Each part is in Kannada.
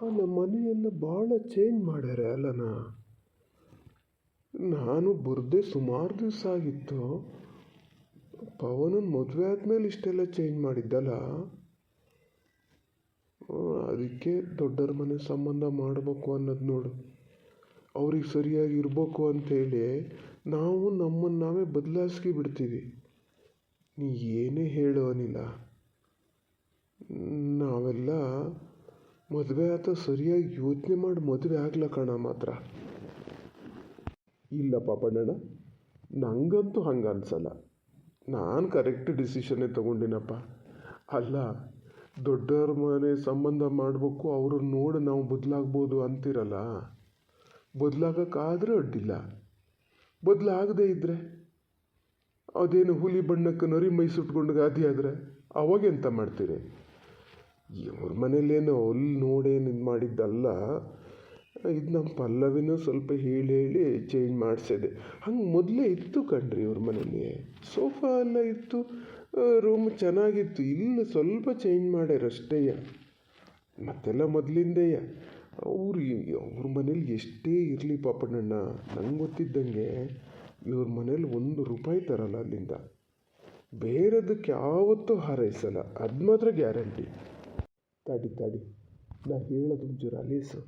ನಮ್ಮ ಮನೆಯೆಲ್ಲ ಭಾಳ ಚೇಂಜ್ ಮಾಡ್ಯಾರೆ ಅಲ್ಲನ. ನಾನು ಬರದೆ ಸುಮಾರು ದಿವಸ ಆಗಿತ್ತು. ಪವನನ ಮದುವೆ ಆದಮೇಲೆ ಇಷ್ಟೆಲ್ಲ ಚೇಂಜ್ ಮಾಡಿದ್ದಲ್ಲ. ಅದಕ್ಕೆ ದೊಡ್ಡರ ಮನೆ ಸಂಬಂಧ ಮಾಡಬೇಕು ಅನ್ನೋದು ನೋಡು. ಅವ್ರಿಗೆ ಸರಿಯಾಗಿ ಇರಬೇಕು ಅಂಥೇಳಿ ನಾವು ನಮ್ಮನ್ನು ನಾವೇ ಬದಲಾಯಿಸ್ಕಿ ಬಿಡ್ತೀವಿ. ನೀ ಏನೇ ಹೇಳು ಅನಿಲ್ಲ, ನಾವೆಲ್ಲ ಮದುವೆ ಆತ ಸರಿಯಾಗಿ ಯೋಚನೆ ಮಾಡಿ ಮದುವೆ ಆಗ್ಲ ಕಣ ಮಾತ್ರ. ಇಲ್ಲ ಪಾಪಣ್ಣಣ್ಣ, ನನಗಂತೂ ಹಂಗೆ ಅನ್ಸಲ್ಲ. ನಾನು ಕರೆಕ್ಟ್ ಡಿಸಿಷನ್ನೇ ತೊಗೊಂಡಿನಪ್ಪ. ಅಲ್ಲ, ದೊಡ್ಡವ್ರ ಮನೆ ಸಂಬಂಧ ಮಾಡಬೇಕು, ಅವ್ರನ್ನ ನೋಡಿ ನಾವು ಬದಲಾಗ್ಬೋದು ಅಂತಿರಲ್ಲ. ಬದಲಾಗೋಕ್ಕಾದ್ರೆ ಅಡ್ಡಿಲ್ಲ, ಬದಲಾಗದೇ ಇದ್ದರೆ ಅದೇನು ಹುಲಿ ಬಣ್ಣಕ್ಕೆ ನರಿ ಮೈ ಸುಟ್ಕೊಂಡು ಗಾದಿ ಆದರೆ ಅವಾಗೆಂತ ಮಾಡ್ತೀರಿ? ಇವ್ರ ಮನೇಲೇನೋ ಅಲ್ಲಿ ನೋಡೇನು ಇದು ಮಾಡಿದ್ದಲ್ಲ. ಇದು ನಮ್ಮ ಪಲ್ಲವಿನೂ ಸ್ವಲ್ಪ ಹೇಳಿ ಹೇಳಿ ಚೇಂಜ್ ಮಾಡಿಸಿದೆ. ಹಂಗೆ ಮೊದಲೇ ಇತ್ತು ಕಣ್ರಿ ಇವ್ರ ಮನೇಲಿ. ಸೋಫಾ ಎಲ್ಲ ಇತ್ತು, ರೂಮ್ ಚೆನ್ನಾಗಿತ್ತು. ಇಲ್ಲಿ ಸ್ವಲ್ಪ ಚೇಂಜ್ ಮಾಡ್ಯಾರಷ್ಟೇ, ಮತ್ತೆಲ್ಲ ಮೊದಲಿಂದೆಯ. ಅವ್ರ ಮನೇಲಿ ಎಷ್ಟೇ ಇರಲಿ ಪಾಪಣ್ಣಣ್ಣ, ನಂಗೆ ಗೊತ್ತಿದ್ದಂಗೆ ಇವ್ರ ಮನೇಲಿ ₹1 ತರಲ್ಲ ಅಲ್ಲಿಂದ. ಬೇರೆದಕ್ಕೆ ಯಾವತ್ತೂ ಹಾರೈಸಲ್ಲ, ಅದು ಮಾತ್ರ ಗ್ಯಾರಂಟಿ. ತಡಿ, ನಾ ಹೇಳೋದು ಒಂಚೂರು ಅಲೇಸು,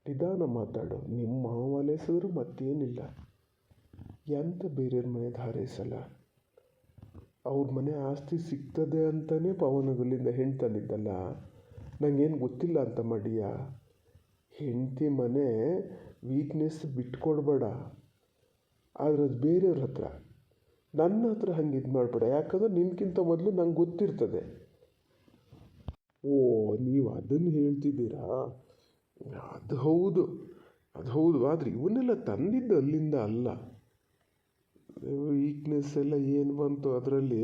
ನಿಧಾನ ಮಾತಾಡು. ನಿಮ್ಮ ಮಾವ ಅಲೇಸಿದ್ರು ಮತ್ತೇನಿಲ್ಲ. ಎಂತ ಬೇರೆಯವ್ರ ಮನೆದು ಹಾರೈಸಲ್ಲ. ಅವ್ರ ಮನೆ ಆಸ್ತಿ ಸಿಗ್ತದೆ ಅಂತಲೇ ಪವನಗಲ್ಲಿಂದ ಹೆಣ್ಣು ತಂದಿದ್ದಲ್ಲ. ನನಗೇನು ಗೊತ್ತಿಲ್ಲ ಅಂತ ಮಾಡಿಯಾ? ಹೆಂಡತಿ ಮನೆ ವೀಕ್ನೆಸ್ ಬಿಟ್ಕೊಡ್ಬೇಡ, ಆದರೆ ಅದು ಬೇರೆಯವ್ರ ಹತ್ರ. ನನ್ನ ಹತ್ರ ಹಂಗೆ ಇದು ಮಾಡಬೇಡ, ಯಾಕಂದ್ರೆ ನಿನ್ಗಿಂತ ಮೊದಲು ನಂಗೆ ಗೊತ್ತಿರ್ತದೆ. ಓ, ನೀವು ಅದನ್ನು ಹೇಳ್ತಿದ್ದೀರಾ? ಅದು ಹೌದು. ಆದರೆ ಇವನ್ನೆಲ್ಲ ತಂದಿದ್ದು ಅಲ್ಲಿಂದ ಅಲ್ಲ. ವೀಕ್ನೆಸ್ ಎಲ್ಲ ಏನು ಬಂತು ಅದರಲ್ಲಿ?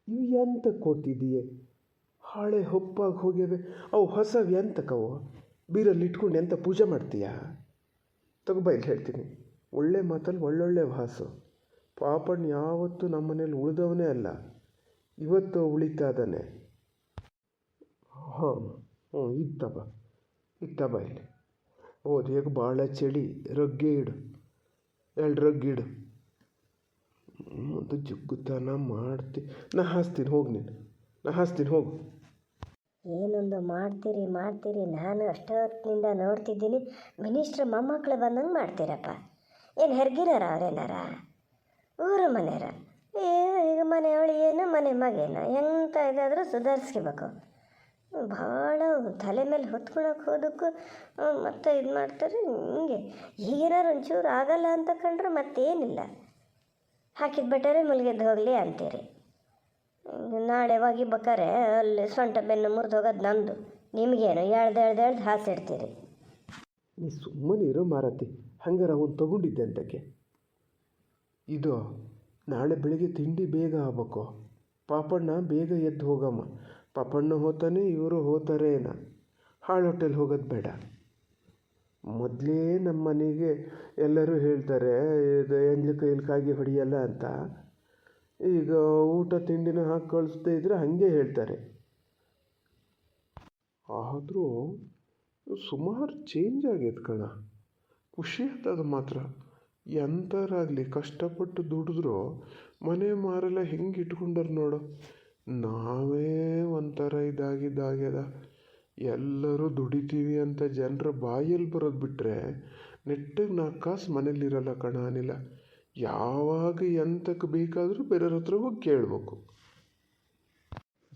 ಇವು ಎಂತ ಕೊಟ್ಟಿದೀಯೆ? ಹಾಳೆ ಹೊಪ್ಪಾಗಿ ಹೋಗ್ಯವೆ. ಅವು ಹೊಸವು ಎಂತಕ್ಕವು? ಬೀರಲ್ಲಿ ಇಟ್ಕೊಂಡು ಎಂತ ಪೂಜೆ ಮಾಡ್ತೀಯಾ? ತಗೋಬೈಲಿ ಹೇಳ್ತೀನಿ. ಒಳ್ಳೆ ಮಾತಲ್ಲಿ ಒಳ್ಳೊಳ್ಳೆ ಭಾಸು. ಪಾಪಣ್ಣ ಯಾವತ್ತೂ ನಮ್ಮ ಮನೇಲಿ ಉಳಿದವನೇ ಅಲ್ಲ, ಇವತ್ತು ಉಳಿತಾ ಇದ್ದಾನೆ. ಇತ್ತ ಬಾ ಇಲ್ಲಿ. ಓದಿಯಾಗ ಭಾಳ ಚಳಿ, ರಗ್ಗೆ ಇಡು, 2 ರಗ್ಗಿಡು. ಮತ್ತು ಜುಗ್ಗುತನ ಮಾಡ್ತಿ. ನಾ ಹಾಸ್ತೀನಿ ಹೋಗಿ, ನಾ ಹಾಸ್ತೀನಿ ಹೋಗು. ಏನೊಂದು ಮಾಡ್ತೀರಿ. ನಾನು ಅಷ್ಟೊತ್ತಿನಿಂದ ನೋಡ್ತಿದ್ದೀನಿ, ಮಿನಿಸ್ಟ್ರ್ ಮೊಮ್ಮಕ್ಕಳು ಬಂದಂಗೆ ಮಾಡ್ತೀರಪ್ಪ. ಏನು ಹೆರ್ಗಿನಾರ ಅವ್ರೇನಾರ? ಊರು ಮನೆಯರ? ಈಗ ಮನೆಯವಳು ಏನು, ಮನೆ ಮಗೇನು, ಎಂತ ಇದಾದರೂ ಸುಧಾರಿಸ್ಕೋಬೇಕು. ಭಾಳ ತಲೆ ಮೇಲೆ ಹೊತ್ಕೊಳಕ್ಕೆ ಹೋದಕ್ಕೂ ಮತ್ತೆ ಇದು ಮಾಡ್ತಾರೆ. ಹಿಂಗೆ ಈಗೇನಾರು ಒಂಚೂರು ಆಗಲ್ಲ ಅಂತ ಕಂಡ್ರೆ ಮತ್ತೇನಿಲ್ಲ, ಹಾಕಿದ ಬಟ್ಟರೆ ಮುಲ್ಗೆದ್ದು ಹೋಗಲಿ ಅಂತೀರಿ. ನಾಳೆ ಒಗಿಬೇಕಾರೆ ಅಲ್ಲಿ ಸೊಂಟ ಬೆನ್ನು ಮುರಿದು ಹೋಗೋದು ನಂದು, ನಿಮಗೇನು ಎಳ್ದು ಹಾಸಿಡ್ತೀರಿ. ನೀ ಸುಮ್ಮನೆ ಇರೋ ಮಾರತಿ. ಹಂಗಾರೆ ಅವನು ತಗೊಂಡಿದ್ದೆ ಅಂತಕ್ಕೆ. ಇದು ನಾಳೆ ಬೆಳಿಗ್ಗೆ ತಿಂಡಿ ಬೇಗ ಆಗ್ಬೇಕು. ಪಾಪಣ್ಣ ಬೇಗ ಎದ್ದು ಹೋಗಮ್ಮ. ಪಾಪಣ್ಣ ಹೋತಾನೆ, ಇವರು ಹೋತಾರೆ ಏನ. ಹಾಳು ಹೊಟ್ಟೆಲಿ ಹೋಗೋದು ಬೇಡ. ಮೊದಲೇ ನಮ್ಮ ಮನೆಗೆ ಎಲ್ಲರೂ ಹೇಳ್ತಾರೆ ಇದು ಎಂಜಲು ಕೈಲಿ ಕಾಗಿ ಹೊಡೆಯಲ್ಲ ಅಂತ. ಈಗ ಊಟ ತಿಂಡಿನ ಹಾಕಿ ಕಳಿಸ್ದೇ ಇದ್ರೆ ಹಾಗೆ ಹೇಳ್ತಾರೆ. ಆದರೂ ಸುಮಾರು ಚೇಂಜ್ ಆಗೈತೆ ಕಣ. ಖುಷಿ ಆಗ್ತದೆ ಮಾತ್ರ. ಎಂಥರಾಗಲಿ ಕಷ್ಟಪಟ್ಟು ದುಡಿದ್ರು ಮನೆ ಮಾರೆಲ್ಲ ಹೆಂಗೆ ಇಟ್ಕೊಂಡಾರ ನೋಡು. ನಾವೇ ಒಂಥರ ಇದಾಗ್ಯದ. ಎಲ್ಲರೂ ದುಡಿತೀವಿ ಅಂತ ಜನರ ಬಾಯಲ್ಲಿ ಬರೋದು ಬಿಟ್ಟರೆ ನೆಟ್ಟಿಗೆ 4 ಕಾಸು ಮನೇಲಿರಲ್ಲ ಕಣ ಅನಿಲ್ಲ. ಯಾವಾಗ ಎಂತಕ್ಕೆ ಬೇಕಾದರೂ ಬೇರೆಯವ್ರ ಹತ್ರ ಹೋಗಿ ಕೇಳಬೇಕು.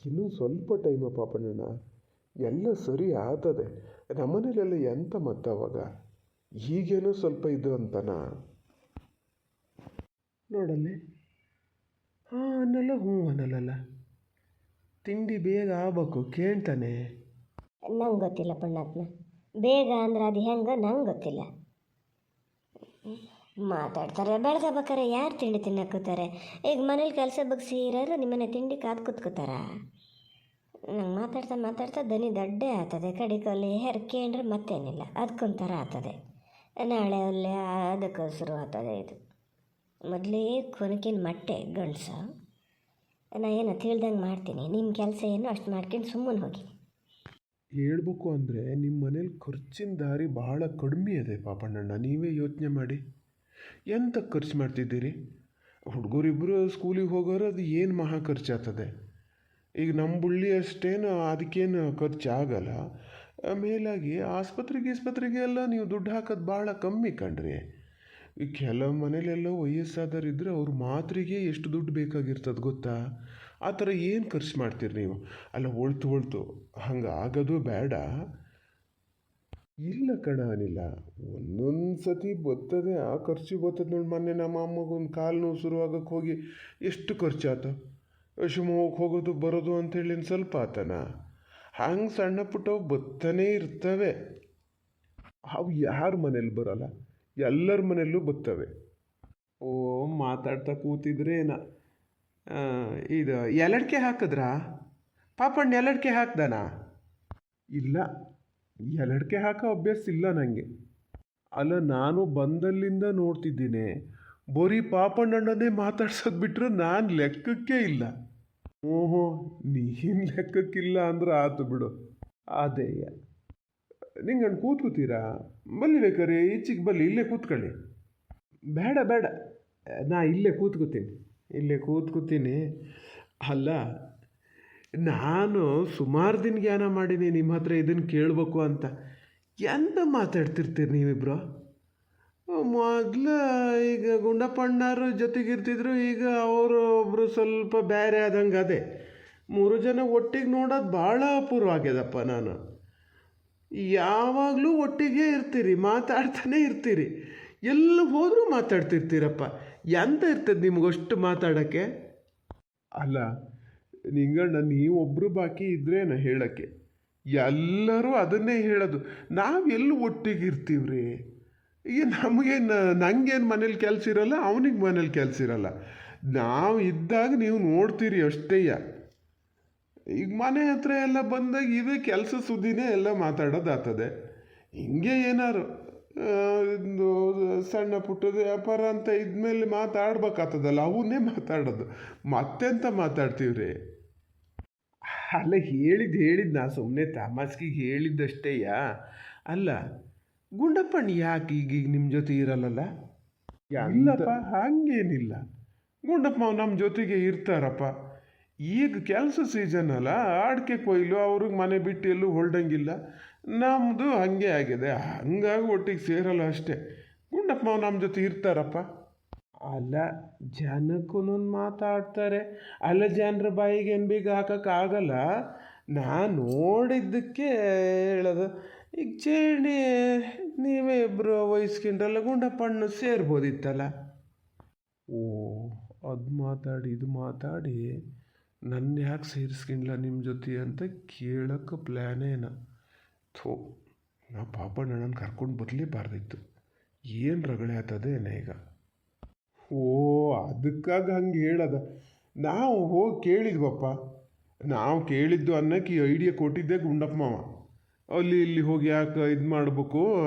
ಇನ್ನೂ ಸ್ವಲ್ಪ ಟೈಮ ಪಾಪಣ್ಣಣ್ಣ, ಎಲ್ಲ ಸರಿ ಆಗ್ತದೆ. ನಮ್ಮನೇಲೆಲ್ಲ ಎಂತ ಮತ್ತವಾಗ ಈಗೇನೋ ಸ್ವಲ್ಪ ಇದು ಅಂತನಾ ನೋಡಲ್ಲಿ. ಅನ್ನಲ್ಲ ಅನ್ನಲ್ಲ. ತಿಂಡಿ ಬೇಗ ಆಗ್ಬೇಕು ಕೇಳ್ತಾನೆ. ನಂಗೆ ಗೊತ್ತಿಲ್ಲ ಪುಣ್ಯಾತ್ಮ, ಬೇಗ ಅಂದ್ರೆ ಅದು ಹೆಂಗೆ ನಂಗೆ ಗೊತ್ತಿಲ್ಲ. ಮಾತಾಡ್ತಾರೆ ಬೆಳಗಬೇಕಾರೆ ಯಾರು ತಿಂಡಿ ತಿನ್ನಕ್ಕೋತಾರೆ? ಈಗ ಮನೇಲಿ ಕೆಲಸ ಬಗ್ಸಿ ಇರೋರು ನಿಮ್ಮನೆ ತಿಂಡಿ ಕಾದು ಕೂತ್ಕೋತಾರ? ನಂಗೆ ಮಾತಾಡ್ತಾ ದನಿ ದಡ್ಡೆ ಆಗ್ತದೆ. ಕಡಿಕಲ್ಲಿ ಹೆರ್ಕೇಂಡ್ರೆ ಮತ್ತೇನಿಲ್ಲ, ಅದಕ್ಕೊಂಥರ ಆಗ್ತದೆ. ನಾಳೆ ಅಲ್ಲೇ ಅದಕ್ಕೆ ಶುರು ಆಗ್ತದೆ. ಇದು ಮೊದಲೇ ಕೊನಕಿನ ಮಟ್ಟೆ ಗಂಡಸು. ನಾ ಏನೋ ತಿಳ್ದಂಗೆ ಮಾಡ್ತೀನಿ, ನಿಮ್ಮ ಕೆಲಸ ಏನು ಅಷ್ಟು ಮಾಡ್ಕೊಂಡು ಸುಮ್ಮನೆ ಹೋಗಿ. ಹೇಳ್ಬೇಕು ಅಂದರೆ ನಿಮ್ಮ ಮನೇಲಿ ಖರ್ಚಿನ ದಾರಿ ಭಾಳ ಕಡಿಮೆ ಇದೆ ಪಾಪಣ್ಣಣ್ಣ. ನೀವೇ ಯೋಚನೆ ಮಾಡಿ, ಎಂತ ಖರ್ಚು ಮಾಡ್ತಿದ್ದೀರಿ? ಹುಡುಗರಿಬ್ಬರು ಸ್ಕೂಲಿಗೆ ಹೋಗೋರು, ಅದು ಏನು ಮಹಾ ಖರ್ಚಾಗ್ತದೆ. ಈಗ ನಮ್ಮ ಬುಳ್ಳಿ ಅಷ್ಟೇನು ಅದಕ್ಕೇನು ಖರ್ಚು ಆಗಲ್ಲ. ಮೇಲಾಗಿ ಆಸ್ಪತ್ರೆಗೆ ಎಲ್ಲ ನೀವು ದುಡ್ಡು ಹಾಕೋದು ಭಾಳ ಕಮ್ಮಿ ಕಣ್ರಿ. ಈ ಕೆಲವು ಮನೇಲೆಲ್ಲ ವಯಸ್ಸಾದವರಿದ್ದರೆ ಅವ್ರ ಮಾತ್ರೆಗೆ ಎಷ್ಟು ದುಡ್ಡು ಬೇಕಾಗಿರ್ತದೆ ಗೊತ್ತಾ? ಆ ಥರ ಏನು ಖರ್ಚು ಮಾಡ್ತೀರಿ ನೀವು? ಅಲ್ಲ, ಒಳ್ತು ಹಂಗೆ ಆಗೋದು ಬೇಡ. ಇಲ್ಲ ಕಣ ಅನಿಲ್ಲ, ಒಂದೊಂದು ಸತಿ ಬರ್ತದೆ, ಆ ಖರ್ಚು ಬರ್ತದೆ ನೋಡಿ. ಮೊನ್ನೆ ನಮ್ಮ ಅಮ್ಮಗೊಂದು ಕಾಲು ನೋವು ಶುರುವಾಗಕ್ಕೆ ಹೋಗಿ ಎಷ್ಟು ಖರ್ಚಾಯ್ತು. ಶಿವಮೊಗ್ಗಕ್ಕೆ ಹೋಗೋದು ಬರೋದು ಅಂಥೇಳಿ ಸ್ವಲ್ಪ ಆತನ. ಹಂಗೆ ಸಣ್ಣ ಪುಟ್ಟವು ಬತ್ತನೇ ಇರ್ತವೆ. ಅವು ಯಾರ ಮನೇಲಿ ಬರೋಲ್ಲ, ಎಲ್ಲರ ಮನೆಯಲ್ಲೂ ಬರ್ತವೆ. ಓ, ಮಾತಾಡ್ತಾ ಕೂತಿದ್ರೇನ. ಇದು ಎಲಡಿಕೆ ಹಾಕಿದ್ರಾ? ಪಾಪಣ್ಣ ಎಲಡಿಕೆ ಹಾಕ್ದಾನ? ಇಲ್ಲ, ಎಲಡಿಕೆ ಹಾಕೋ ಅಭ್ಯಾಸ ಇಲ್ಲ ನನಗೆ. ಅಲ್ಲ, ನಾನು ಬಂದಲ್ಲಿಂದ ನೋಡ್ತಿದ್ದೀನಿ, ಬರೀ ಪಾಪಣ್ಣಣ್ಣನೇ ಮಾತಾಡ್ಸೋದು ಬಿಟ್ಟರೆ ನಾನು ಲೆಕ್ಕಕ್ಕೆ ಇಲ್ಲ. ಓಹೋ, ನೀನು ಲೆಕ್ಕಕ್ಕಿಲ್ಲ ಅಂದ್ರೆ ಆತು ಬಿಡು. ಅದೇ ನಿಂಗಣ್ಣ ಕೂತ್ಕೋತೀರಾ? ಬಲ್ಲಿ ಬೇಕಾರೆ ಈಚೆಗೆ ಬಲ್ಲಿ, ಇಲ್ಲೇ ಕೂತ್ಕೊಳ್ಳಿ. ಬೇಡ, ನಾ ಇಲ್ಲೇ ಕೂತ್ಕೋತೀನಿ. ಅಲ್ಲ, ನಾನು ಸುಮಾರು ದಿನ ಜ್ಞಾನ ಮಾಡೀನಿ ನಿಮ್ಮ ಹತ್ರ ಇದನ್ನು ಕೇಳಬೇಕು ಅಂತ. ಎಂತ ಮಾತಾಡ್ತಿರ್ತೀರಿ ನೀವಿಬ್ರು? ಮೊದಲು ಈಗ ಗುಂಡಪ್ಪಣ್ಣಾರು ಜೊತೆಗಿರ್ತಿದ್ರು, ಈಗ ಅವರು ಒಬ್ಬರು ಸ್ವಲ್ಪ ಬೇರೆ ಆದಂಗೆ ಅದೇ. 3 ಜನ ಒಟ್ಟಿಗೆ ನೋಡೋದು ಭಾಳ ಅಪೂರ್ವ ಆಗ್ಯದಪ್ಪ. ನಾನು ಯಾವಾಗಲೂ ಒಟ್ಟಿಗೆ ಇರ್ತೀರಿ, ಮಾತಾಡ್ತಾನೆ ಇರ್ತೀರಿ, ಎಲ್ಲಿ ಹೋದರೂ ಮಾತಾಡ್ತಿರ್ತೀರಪ್ಪ. ಎಂತ ಇರ್ತದೆ ನಿಮಗಷ್ಟು ಮಾತಾಡೋಕ್ಕೆ? ಅಲ್ಲ ನಿಂಗಣ್ಣ, ನೀವೊಬ್ಬರು ಬಾಕಿ ಇದ್ರೇನ ಹೇಳೋಕ್ಕೆ? ಎಲ್ಲರೂ ಅದನ್ನೇ ಹೇಳೋದು. ನಾವೆಲ್ಲೂ ಒಟ್ಟಿಗೆ ಇರ್ತೀವ್ರಿ. ಈಗ ನಂಗೇನು ಮನೇಲಿ ಕೆಲಸ ಇರೋಲ್ಲ, ಅವನಿಗೆ ಮನೇಲಿ ಕೆಲಸ ಇರೋಲ್ಲ. ನಾವು ಇದ್ದಾಗ ನೀವು ನೋಡ್ತೀರಿ ಅಷ್ಟೇಯ. ಈಗ ಮನೆ ಹತ್ರ ಎಲ್ಲ ಬಂದಾಗ ಇವೇ ಕೆಲಸ ಸುದ್ದಿನೇ ಎಲ್ಲ ಮಾತಾಡೋದಾಗ್ತದೆ. ಹಿಂಗೆ ಏನಾರು ಒಂದು ಸಣ್ಣ ಪುಟ್ಟದ ವ್ಯಾಪಾರ ಅಂತ ಇದ್ಮೇಲೆ ಮಾತಾಡ್ಬೇಕಾಗ್ತದಲ್ಲ, ಅವನ್ನೇ ಮಾತಾಡೋದು. ಮತ್ತೆಂತ ಮಾತಾಡ್ತೀವ್ರಿ? ಅಲ್ಲ, ಹೇಳಿದ್ದು ನಾ ಸುಮ್ಮನೆ ತಮಾಸ್ಕಿಗೆ ಹೇಳಿದ್ದಷ್ಟೇಯ. ಅಲ್ಲ, ಗುಂಡಪ್ಪಣ್ಣ ಯಾಕೆ ಈಗ ನಿಮ್ಮ ಜೊತೆ ಇರಲ್ಲಲ್ಲ? ಇಲ್ಲಪ್ಪ, ಹಾಗೇನಿಲ್ಲ. ಗುಂಡಪ್ಪ ನಮ್ಮ ಜೊತೆಗೆ ಇರ್ತಾರಪ್ಪ. ಈಗ ಕೆಲಸ ಸೀಸನ್ ಅಲ್ಲ, ಅಡಿಕೆ ಕೊಯ್ಲು, ಅವ್ರಿಗೆ ಮನೆ ಬಿಟ್ಟು ಎಲ್ಲೂ ಹೊರಡಂಗಿಲ್ಲ. ನಮ್ಮದು ಹಾಗೆ ಆಗಿದೆ, ಹಂಗಾಗಿ ಒಟ್ಟಿಗೆ ಸೇರಲ್ಲ ಅಷ್ಟೇ. ಗುಂಡಪ್ಪ ನಮ್ಮ ಜೊತೆ ಇರ್ತಾರಪ್ಪ. ಅಲ್ಲ, ಜನಕ್ಕೂ ಮಾತಾಡ್ತಾರೆ. ಅಲ್ಲ, ಜನರ ಬಾಯಿಗೆ ಏನು ಬೇಗ ಹಾಕೋಕ್ಕಾಗಲ್ಲ. ನಾನು ನೋಡಿದ್ದಕ್ಕೆ ಹೇಳೋದು. ಈಗ ಚೇಣಿ ನೀವೇ ಇಬ್ಬರು ವಹಿಸ್ಕೊಂಡ್ರಲ್ಲ, ಗುಂಡಪ್ಪಣ್ಣ ಸೇರ್ಬೋದಿತ್ತಲ್ಲ. ಓ, ಅದು ಮಾತಾಡಿ ಇದು ಮಾತಾಡಿ ನನ್ನ ಯಾಕೆ ಸೇರಿಸ್ಕೊಂಡಿಲ್ಲ ನಿಮ್ಮ ಜೊತೆ ಅಂತ ಕೇಳೋಕ್ಕೆ ಪ್ಲ್ಯಾನೇನ. ಥೋ, ನಾ ಪಾಪಣ್ಣನ ಕರ್ಕೊಂಡು ಬರಲೇಬಾರ್ದಿತ್ತು. ಏನು ರಗಳೆ ಆಗ್ತದೇನ ಈಗ? ಓ, ಅದಕ್ಕಾಗಿ ಹಂಗೆ ಹೇಳೋದ? ನಾವು ಹೋಗಿ ಕೇಳಿದ್ವಪ್ಪ. ನಾವು ಕೇಳಿದ್ದು ಅನ್ನಕ್ಕೆ ಈ ಐಡಿಯಾ ಕೊಟ್ಟಿದ್ದೆ ಗುಂಡಪ್ಪ ಮಾವ. ಅಲ್ಲಿ ಇಲ್ಲಿ ಹೋಗಿ ಯಾಕೆ ಇದು ಮಾಡಬೇಕು,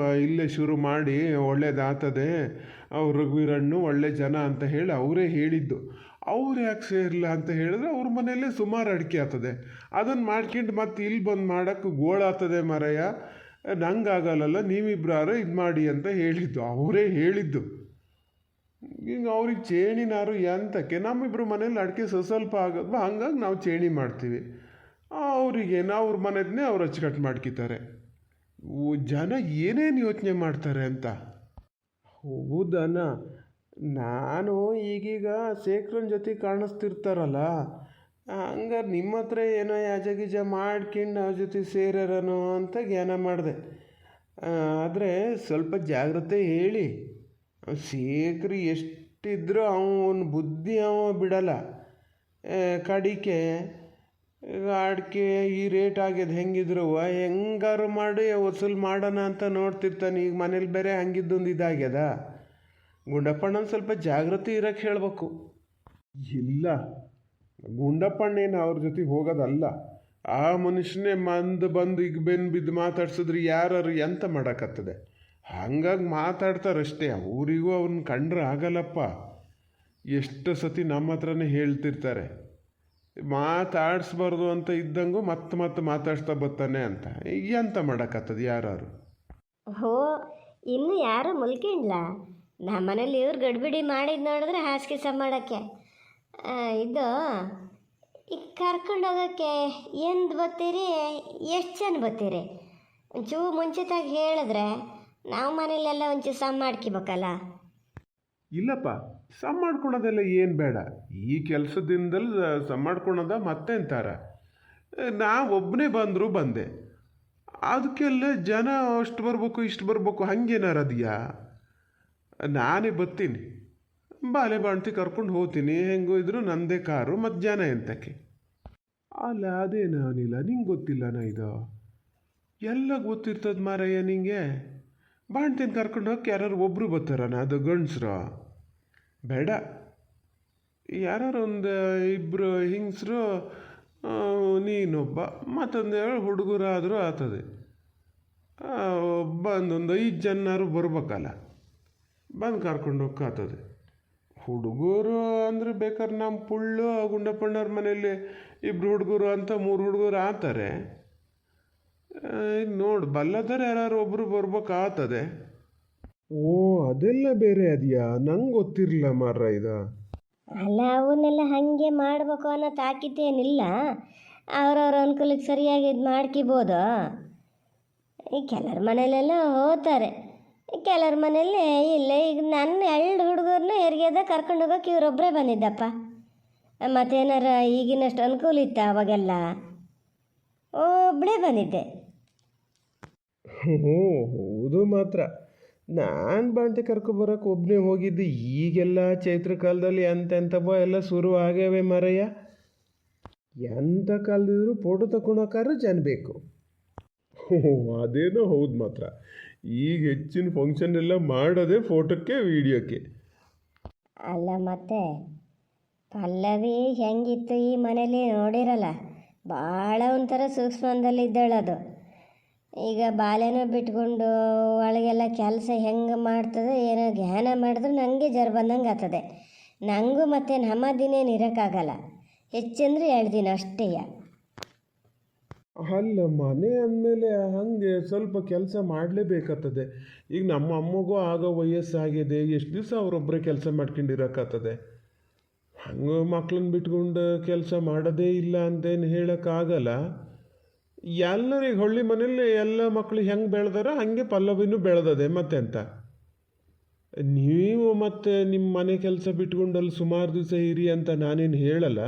ಇಲ್ಲೇ ಶುರು ಮಾಡಿ ಒಳ್ಳೇದಾಗ್ತದೆ, ಅವ್ರು ರಘುವೀರಣ್ಣು ಒಳ್ಳೆ ಜನ ಅಂತ ಹೇಳಿ ಅವರೇ ಹೇಳಿದ್ದು. ಅವ್ರು ಯಾಕೆ ಸೇರಿಲ್ಲ ಅಂತ ಹೇಳಿದ್ರೆ, ಅವ್ರ ಮನೆಯಲ್ಲೇ ಸುಮಾರು ಅಡಿಕೆ ಆಗ್ತದೆ. ಅದನ್ನು ಮಾಡ್ಕೊಂಡು ಮತ್ತೆ ಇಲ್ಲಿ ಬಂದು ಮಾಡೋಕ್ಕೆ ಗೋಳಾಗ್ತದೆ ಮರಯ್ಯ, ನಂಗಾಗಲ್ಲ, ನೀವಿಬ್ರಾರು ಇದು ಮಾಡಿ ಅಂತ ಹೇಳಿದ್ದು. ಅವರೇ ಹೇಳಿದ್ದು. ಈಗ ಅವ್ರಿಗೆ ಚೇಣಿನಾರು ಎಂತಕ್ಕೆ? ನಮ್ಮಿಬ್ರು ಮನೇಲಿ ಅಡಿಕೆ ಸ್ವಲ್ಪ ಆಗೋದು, ಹಂಗಾಗಿ ನಾವು ಚೇಣಿ ಮಾಡ್ತೀವಿ. ಅವ್ರಿಗೇನು ಅವ್ರ ಮನೆಯದನ್ನೇ ಅವ್ರು ಅಚ್ಚುಕಟ್ಟು ಮಾಡ್ಕಿತಾರೆ. ಜನ ಏನೇನು ಯೋಚನೆ ಮಾಡ್ತಾರೆ ಅಂತ. ಹೌದನ? ನಾನು ಈಗೀಗ ಶೇಖರನ ಜೊತೆ ಕಾಣಿಸ್ತಿರ್ತಾರಲ್ಲ, ಹಂಗಾರೆ ನಿಮ್ಮ ಹತ್ರ ಏನೋ ಯಾಜಗೀಜ ಮಾಡ್ಕೊಂಡು ಅವ್ರ ಜೊತೆ ಸೇರ್ಯಾರನೋ ಅಂತ ಜ್ಞಾನ ಮಾಡಿದೆ. ಆದರೆ ಸ್ವಲ್ಪ ಜಾಗ್ರತೆ ಹೇಳಿ. ಶೇಖರ್ ಎಷ್ಟಿದ್ರೂ ಅವನ ಬುದ್ಧಿ ಬಿಡಲ್ಲ. ಕಡಿಕೆ ಅಡಿಕೆ ಈ ರೇಟ್ ಆಗ್ಯದ, ಹೆಂಗಿದ್ರು ಹೆಂಗಾರು ಮಾಡಿ ವಸೂಲು ಮಾಡೋಣ ಅಂತ ನೋಡ್ತಿರ್ತಾನೆ. ಈಗ ಮನೇಲಿ ಬೇರೆ ಹಂಗಿದ್ದೊಂದು ಇದಾಗ್ಯದ. ಗುಂಡಪ್ಪಣ್ಣನ ಸ್ವಲ್ಪ ಜಾಗೃತಿ ಇರೋಕ್ಕೆ ಹೇಳಬೇಕು. ಇಲ್ಲ, ಗುಂಡಪ್ಪಣ್ಣೇನು ಅವ್ರ ಜೊತೆಗೆ ಹೋಗೋದಲ್ಲ. ಆ ಮನುಷ್ಯನೇ ಬಂದು ಈಗ ಬಿದ್ದು ಮಾತಾಡ್ಸಿದ್ರೆ ಯಾರು ಎಂತ ಮಾಡೋಕ್ಕತ್ತದೆ? ಹಂಗಾಗಿ ಮಾತಾಡ್ತಾರಷ್ಟೇ. ಅವರಿಗೂ ಅವ್ರನ್ನ ಕಂಡ್ರೆ ಆಗಲ್ಲಪ್ಪ. ಎಷ್ಟು ಸತಿ ನಮ್ಮ ಹತ್ರನೇ ಹೇಳ್ತಿರ್ತಾರೆ, ಮಾತಾಡಿಸ್ಬಾರ್ದು ಅಂತ ಇದ್ದಂಗೂ ಮತ್ತೆ ಮತ್ತೆ ಮಾತಾಡ್ಸ್ತಾ ಬರ್ತಾನೆ ಅಂತ ಎಂತ ಮಾಡೋಕ್ಕತ್ತದ ಯಾರು. ಹೋ ಇನ್ನು ಯಾರು ಮುಲ್ಕಿಂಡ್ಲ ನಮ್ಮ ಮನೇಲಿ ಇವ್ರು ಗಡ್ಬಿಡಿ ಮಾಡಿದ್ದು ನೋಡಿದ್ರೆ ಹಾಸಿಗೆ ಸಹ ಮಾಡೋಕ್ಕೆ ಇದು ಈಗ ಕರ್ಕೊಂಡು ಹೋಗೋಕ್ಕೆ ಎಂದು ಬರ್ತೀರಿ, ಎಷ್ಟು ಜನ ಬರ್ತೀರಿ? ಒಂಚೂರು ಮುಂಚಿತಾಗಿ ಹೇಳಿದ್ರೆ ನಾವು ಮನೇಲೆಲ್ಲ ಒಂಚೂರು ಸಮ ಮಾಡ್ಕೋಬೇಕಲ್ಲ. ಇಲ್ಲಪ್ಪ, ಸಮ್ ಮಾಡ್ಕೊಳೋದೆಲ್ಲ ಏನು ಬೇಡ. ಈ ಕೆಲಸದಿಂದಲೂ ಸಮ್ ಮಾಡ್ಕೊಳೋದ ಮತ್ತೆ ಅಂತಾರ. ನಾ ಒಬ್ಬನೇ ಬಂದರೂ ಬಂದೆ, ಅದಕ್ಕೆಲ್ಲ ಜನ ಅಷ್ಟು ಬರ್ಬೇಕು ಇಷ್ಟು ಬರ್ಬೇಕು ಹಂಗೇನಾರು ಅದೆಯಾ? ನಾನೇ ಬರ್ತೀನಿ, ಬಾಲೆ ಬಾಣ್ತಿ ಕರ್ಕೊಂಡು ಹೋಗ್ತೀನಿ. ಹೆಂಗೂ ಇದ್ರು ನನ್ನದೇ ಕಾರು ಮತ್ತು ಜನ ಎಂತಕ್ಕೆ. ಅಲ್ಲ ಅದೇನು ಅನಿಲ, ನಿಂಗೆ ಗೊತ್ತಿಲ್ಲನ ಇದು? ಎಲ್ಲ ಗೊತ್ತಿರ್ತದ ಮಾರಯ್ಯ ನಿಂಗೆ. ಬಾಣ್ತಿನ ಕರ್ಕೊಂಡು ಹೋಗಿ ಯಾರು ಒಬ್ಬರು ಬರ್ತಾರನ? ಅದು ಗಂಡಸ್ರು ಬೇಡ, ಯಾರು ಒಂದು ಇಬ್ಬರು ಹಿಂಗಸರು, ನೀನೊಬ್ಬ, ಮತ್ತೊಂದು 2 ಹುಡುಗರಾದರೂ ಆಗ್ತದೆ. ಬಂದೊಂದು 5 ಜನರು ಬರ್ಬೇಕಲ್ಲ, ಬಂದು ಕರ್ಕೊಂಡು ಹೋಗ್ಕಾಗ್ತದೆ. ಹುಡುಗರು ಅಂದರೆ ಬೇಕಾದ್ರೆ ನಮ್ಮ ಪುಳ್ಳು ಗುಂಡಪ್ಪಣ್ಣವ್ರ ಮನೇಲಿ 2 ಹುಡುಗರು ಅಂತ 3 ಹುಡುಗರು ಆಗ್ತಾರೆ. ನೋಡು ಬಲ್ಲದರೆ ಯಾರು ಒಬ್ಬರು ಬರ್ಬೇಕಾಗ್ತದೆ. ಓ ಅದೆಲ್ಲ ಬೇರೆ ಅದೆಯಾ? ನಂಗೆ ಗೊತ್ತಿರಲಿಲ್ಲ ಮಾರ್ರ ಇದು. ಅಲ್ಲ ಅವನ್ನೆಲ್ಲ ಹಾಗೆ ಮಾಡಬೇಕು ಅನ್ನೋ ತಾಕಿತ್ತೇನಿಲ್ಲ, ಅವ್ರವ್ರ ಅನುಕೂಲಕ್ಕೆ ಸರಿಯಾಗಿ ಇದು ಮಾಡ್ಕೋಬೋದು. ಈ ಕೆಲವ್ರ ಮನೇಲೆಲ್ಲ ಹೋಗ್ತಾರೆ, ಕೆಲವ್ರ ಮನೇಲಿ ಇಲ್ಲ. ಈಗ ನನ್ನ 2 ಹುಡುಗರನ್ನ ಹೆರಿಗೆದ ಕರ್ಕೊಂಡು ಹೋಗೋಕೆ ಇವರೊಬ್ಬರೇ ಬಂದಿದ್ದಪ್ಪ. ಮತ್ತೇನಾರ ಈಗಿನಷ್ಟು ಅನುಕೂಲ ಇತ್ತ ಅವಾಗೆಲ್ಲ? ಒಬ್ಬಳೇ ಬಂದಿದ್ದೆ. ಹ್ಞೂ ಹೌದು ಮಾತ್ರ. ನಾನು ಬಾಣ್ತಿ ಕರ್ಕೊಬರೋಕೆ ಒಬ್ಬನೇ ಹೋಗಿದ್ದೆ. ಈಗೆಲ್ಲ ಚೈತ್ರ ಕಾಲದಲ್ಲಿ ಎಂತೆಂಥವ ಎಲ್ಲ ಶುರು ಆಗ್ಯಾವೆ ಮಾರಯ್ಯ. ಎಂಥ ಕಾಲದಿದ್ರು ಫೋಟೋ ತಗೊಳಕ್ಕಾದ್ರೂ ಜನ ಬೇಕು. ಹ್ಞೂ ಅದೇನೋ ಹೌದು ಮಾತ್ರ. ಈಗ ಹೆಚ್ಚಿನ ಫಂಕ್ಷನ್ ಎಲ್ಲ ಮಾಡೋದೇ ಫೋಟೋಕ್ಕೆ ವೀಡಿಯೋಕ್ಕೆ. ಅಲ್ಲ ಮತ್ತೆ ಪಲ್ಲವಿ ಹೆಂಗಿತ್ತು ಈ ಮನೇಲಿ ನೋಡಿರಲ್ಲ, ಭಾಳ ಒಂಥರ ಸೂಕ್ಷ್ಮದಲ್ಲಿದ್ದಾಳದು. ಈಗ ಬಾಲ್ಯನೂ ಬಿಟ್ಕೊಂಡು ಒಳಗೆಲ್ಲ ಕೆಲಸ ಹೆಂಗೆ ಮಾಡ್ತದೆ ಏನೋ ಜ್ಞಾನ ಮಾಡಿದ್ರೆ ನನಗೆ ಜರ ಬಂದಂಗೆ ಆಗ್ತದೆ. ನನಗೂ ಮತ್ತು ನಮ್ಮ ದಿನೇನು ಇರೋಕ್ಕಾಗಲ್ಲ, ಹೆಚ್ಚಂದ್ರೆ 2 ದಿನ ಅಷ್ಟೇ. ಅಲ್ಲ ಮನೆ ಅಂದಮೇಲೆ ಹಾಗೆ ಸ್ವಲ್ಪ ಕೆಲಸ ಮಾಡಲೇಬೇಕಾಗ್ತದೆ. ಈಗ ನಮ್ಮ ಅಮ್ಮಗೂ ಆಗೋ ವಯಸ್ಸಾಗಿದೆ, ಎಷ್ಟು ದಿವಸ ಅವರೊಬ್ಬರೇ ಕೆಲಸ ಮಾಡ್ಕೊಂಡಿರೋಕ್ಕಾಗ್ತದೆ? ಹಂಗೆ ಮಕ್ಳನ್ನ ಬಿಟ್ಕೊಂಡು ಕೆಲಸ ಮಾಡೋದೇ ಇಲ್ಲ ಅಂತೇನು ಹೇಳೋಕ್ಕಾಗಲ್ಲ. ಎಲ್ಲರಿಗೆ ಹಳ್ಳಿ ಮನೇಲಿ ಎಲ್ಲ ಮಕ್ಕಳು ಹೆಂಗೆ ಬೆಳೆದಾರ ಹಾಗೆ ಪಲ್ಲವಿನೂ ಬೆಳೆದದೆ ಮತ್ತೆಂತ. ನೀವು ಮತ್ತೆ ನಿಮ್ಮ ಮನೆ ಕೆಲಸ ಬಿಟ್ಕೊಂಡು ಅಲ್ಲಿ ಸುಮಾರು ದಿವಸ ಇರಿ ಅಂತ ನಾನೇನು ಹೇಳಲ್ಲ,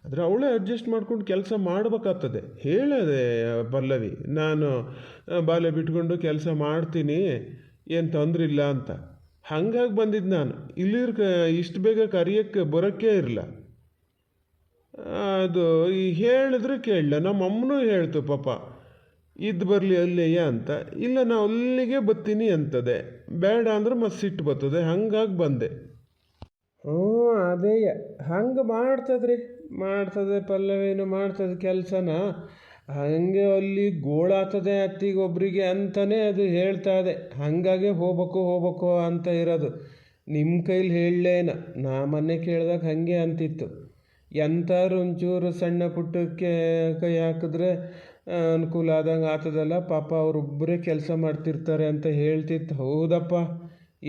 ಆದರೆ ಅವಳೇ ಅಡ್ಜಸ್ಟ್ ಮಾಡ್ಕೊಂಡು ಕೆಲಸ ಮಾಡ್ಬೇಕಾಗ್ತದೆ. ಹೇಳದೆ ಪಲ್ಲವಿ, ನಾನು ಬಾಲ್ಯ ಬಿಟ್ಕೊಂಡು ಕೆಲಸ ಮಾಡ್ತೀನಿ, ಏನು ತೊಂದರೆ ಇಲ್ಲ ಅಂತ. ಹಾಗಾಗಿ ಬಂದಿದ್ದು ನಾನು. ಇಷ್ಟು ಬೇಗ ಕರಿಯೋಕ್ಕೆ ಬರೋಕ್ಕೆ ಇರಲ್ಲ. ಅದು ಈ ಹೇಳಿದ್ರೆ ಕೇಳಲ್ಲ. ನಮ್ಮ ಅಮ್ಮನೂ ಹೇಳ್ತು ಪಾಪ, ಇದ್ದು ಬರಲಿ ಅಲ್ಲೇಯ ಅಂತ. ಇಲ್ಲ ನಾ ಅಲ್ಲಿಗೆ ಬರ್ತೀನಿ ಅಂತದೆ, ಬೇಡ ಅಂದ್ರೆ ಮತ್ತೆ ಸಿಟ್ಟು ಬರ್ತದೆ. ಹಂಗಾಗಿ ಬಂದೆ. ಹ್ಞೂ ಅದೇ ಹಂಗೆ ಮಾಡ್ತದೆ ಪಲ್ಲವೇನು ಮಾಡ್ತದೆ ಕೆಲಸನ. ಹಾಗೆ ಅಲ್ಲಿ ಗೋಳಾಗ್ತದೆ ಅತ್ತಿಗೊಬ್ಬರಿಗೆ ಅಂತಲೇ ಅದು ಹೇಳ್ತಾ ಇದೆ. ಹಾಗಾಗಿ ಹೋಗ್ಬೇಕು ಅಂತ ಇರೋದು. ನಿಮ್ಮ ಕೈಲಿ ಹೇಳಲೇನ, ನಾ ಮೊನ್ನೆ ಕೇಳಿದಾಗ ಹಾಗೆ ಅಂತಿತ್ತು. ಎಂಥವ್ರು ಒಂಚೂರು ಸಣ್ಣ ಪುಟ್ಟಕ್ಕೆ ಕೈ ಹಾಕಿದ್ರೆ ಅನುಕೂಲ ಆದಂಗೆ ಆಗ್ತದಲ್ಲ, ಪಾಪ ಅವರೊಬ್ಬರೇ ಕೆಲಸ ಮಾಡ್ತಿರ್ತಾರೆ ಅಂತ ಹೇಳ್ತಿತ್ತು. ಹೌದಪ್ಪ,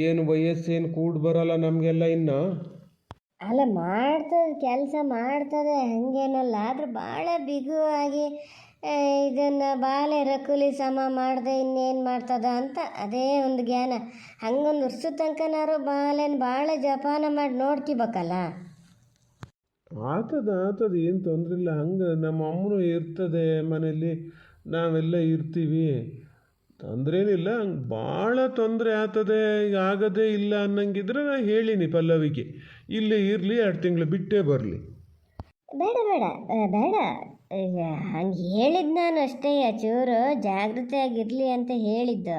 ಏನು ವಯಸ್ಸೇನು ಕೂಡ ಬರೋಲ್ಲ ನಮಗೆಲ್ಲ ಇನ್ನು. ಅಲ್ಲ ಮಾಡ್ತದೆ, ಕೆಲಸ ಮಾಡ್ತದೆ, ಹಂಗೇನಲ್ಲ. ಆದ್ರೆ ಭಾಳ ಬಿಗುವಾಗಿ ಇದನ್ನು ಬಾಲೆ ರಕುಲಿ ಸಮ ಮಾಡದೆ ಇನ್ನೇನು ಮಾಡ್ತದ ಅಂತ ಅದೇ ಒಂದು ಜ್ಞಾನ. ಹಂಗೊಂದು ವರ್ಷದ ತನಕನಾರು ಬಾಲೆನ ಭಾಳ ಜಪಾನ ಮಾಡಿ ನೋಡ್ಕೋಬೇಕಲ್ಲ. ಆಗ್ತದೆ ಏನು ತೊಂದರೆ ಇಲ್ಲ. ಹಂಗೆ ನಮ್ಮ ಅಮ್ಮನೂ ಇರ್ತದೆ ಮನೇಲಿ, ನಾವೆಲ್ಲ ಇರ್ತೀವಿ, ತೊಂದರೆ ಏನಿಲ್ಲ. ಹಂಗೆ ಭಾಳ ತೊಂದರೆ ಆಗ್ತದೆ ಈಗ ಆಗೋದೇ ಇಲ್ಲ ಅನ್ನಂಗಿದ್ರೆ ನಾನು ಹೇಳೀನಿ ಪಲ್ಲವಿಗೆ, ಇಲ್ಲೇ ಇರಲಿ 2 ತಿಂಗಳು ಬಿಟ್ಟೇ ಬರಲಿ. ಬೇಡ ಈಗ ಹಂಗೆ ಹೇಳಿದ್ದು ನಾನು ಅಷ್ಟೇ. ಚೂರು ಜಾಗೃತಿಯಾಗಿರಲಿ ಅಂತ ಹೇಳಿದ್ದು.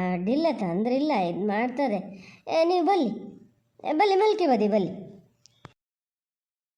ಅಡ್ಡಿಲ್ಲ, ತೊಂದರೆ ಇಲ್ಲ, ಇದು ಮಾಡ್ತದೆ. ನೀವು ಬಲ್ಲಿ ಮಲ್ಕೆ ಬದಿ